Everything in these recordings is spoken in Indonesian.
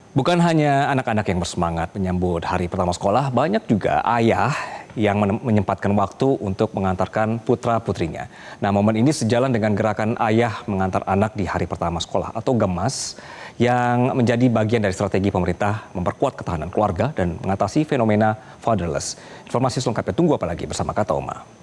Bukan hanya anak-anak yang bersemangat menyambut hari pertama sekolah, banyak juga ayah yang menyempatkan waktu untuk mengantarkan putra-putrinya. Nah, momen ini sejalan dengan gerakan ayah mengantar anak di hari pertama sekolah atau GEMAS yang menjadi bagian dari strategi pemerintah memperkuat ketahanan keluarga dan mengatasi fenomena fatherless. Informasi selengkapnya tunggu apa lagi bersama Kata Oma.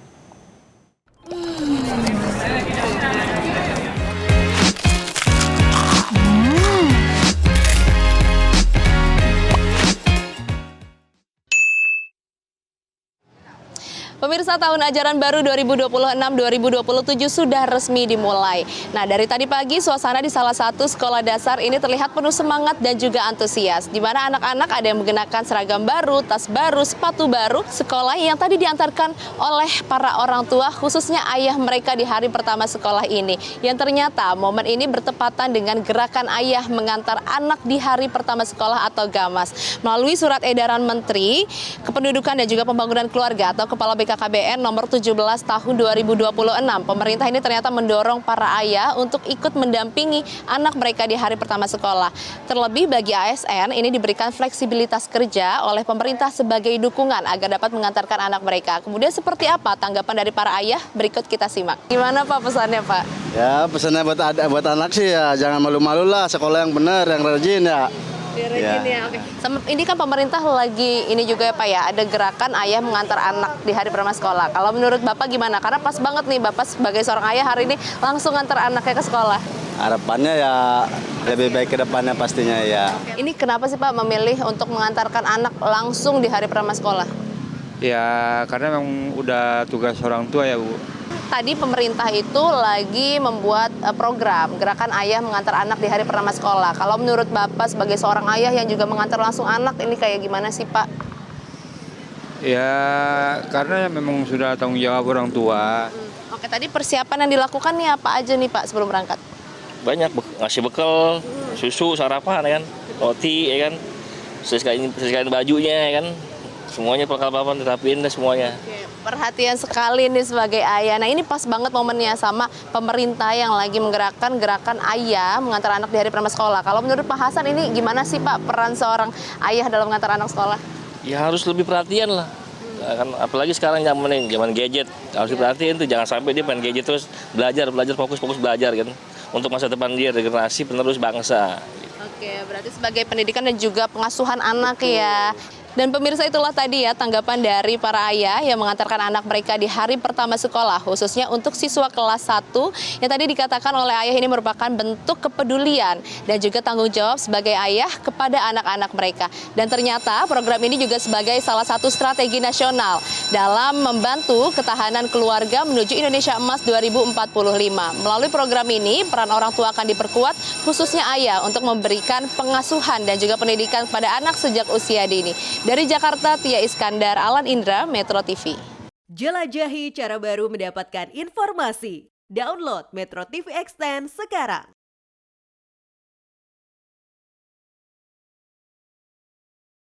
Pemirsa, tahun ajaran baru 2026-2027 sudah resmi dimulai. Nah, dari tadi pagi suasana di salah satu sekolah dasar ini terlihat penuh semangat dan juga antusias. Di mana anak-anak ada yang mengenakan seragam baru, tas baru, sepatu baru, sekolah yang tadi diantarkan oleh para orang tua, khususnya ayah mereka di hari pertama sekolah ini. Yang ternyata momen ini bertepatan dengan gerakan ayah mengantar anak di hari pertama sekolah atau GAMAS. Melalui surat edaran Menteri Kependudukan dan juga Pembangunan Keluarga atau Kepala BKKBN nomor 17 tahun 2026. Pemerintah ini ternyata mendorong para ayah untuk ikut mendampingi anak mereka di hari pertama sekolah. Terlebih bagi ASN ini diberikan fleksibilitas kerja oleh pemerintah sebagai dukungan agar dapat mengantarkan anak mereka. Kemudian seperti apa tanggapan dari para ayah? Berikut kita simak. Gimana Pak pesannya Pak? Ya, pesannya buat anak sih ya, jangan malu-malu lah, sekolah yang benar, yang rajin ya. Oke. Ini kan pemerintah lagi ini juga ya Pak ya, ada gerakan ayah mengantar anak di hari pertama sekolah. Kalau menurut Bapak gimana? Karena pas banget nih Bapak sebagai seorang ayah hari ini langsung ngantar anaknya ke sekolah. Harapannya ya lebih baik ke depannya pastinya ya. Ini kenapa sih Pak memilih untuk mengantarkan anak langsung di hari pertama sekolah? Ya, karena memang udah tugas orang tua ya, Bu. Tadi pemerintah itu lagi membuat program gerakan ayah mengantar anak di hari pertama sekolah. Kalau menurut Bapak sebagai seorang ayah yang juga mengantar langsung anak, ini kayak gimana sih Pak? Ya, karena memang sudah tanggung jawab orang tua. Oke, tadi persiapan yang dilakukan nih apa aja nih Pak sebelum berangkat? Banyak ngasih bekal, susu, sarapan ya kan, roti ya kan, sesuaiin bajunya ya kan, semuanya perlengkapan diterapin deh semuanya. Oke, perhatian sekali nih sebagai ayah. Nah, ini pas banget momennya sama pemerintah yang lagi menggerakkan gerakan ayah mengantar anak di hari pertama sekolah. Kalau menurut Pak Hasan ini gimana sih Pak peran seorang ayah dalam mengantar anak sekolah? Ya harus lebih perhatian lah. Ya kan, apalagi sekarang zaman gadget, harus diperhatiin tuh, jangan sampai dia main gadget terus belajar fokus belajar kan, untuk masa depan dia, generasi penerus bangsa. Oke, berarti sebagai pendidikan dan juga pengasuhan anak ya. Dan pemirsa, itulah tadi ya tanggapan dari para ayah yang mengantarkan anak mereka di hari pertama sekolah, khususnya untuk siswa kelas 1 yang tadi dikatakan oleh ayah ini merupakan bentuk kepedulian dan juga tanggung jawab sebagai ayah kepada anak-anak mereka. Dan ternyata program ini juga sebagai salah satu strategi nasional dalam membantu ketahanan keluarga menuju Indonesia Emas 2045. Melalui program ini, peran orang tua akan diperkuat, khususnya ayah, untuk memberikan pengasuhan dan juga pendidikan kepada anak sejak usia dini. Dari Jakarta, Tia Iskandar, Alan Indra, Metro TV. Jelajahi cara baru mendapatkan informasi. Download Metro TV Extend sekarang.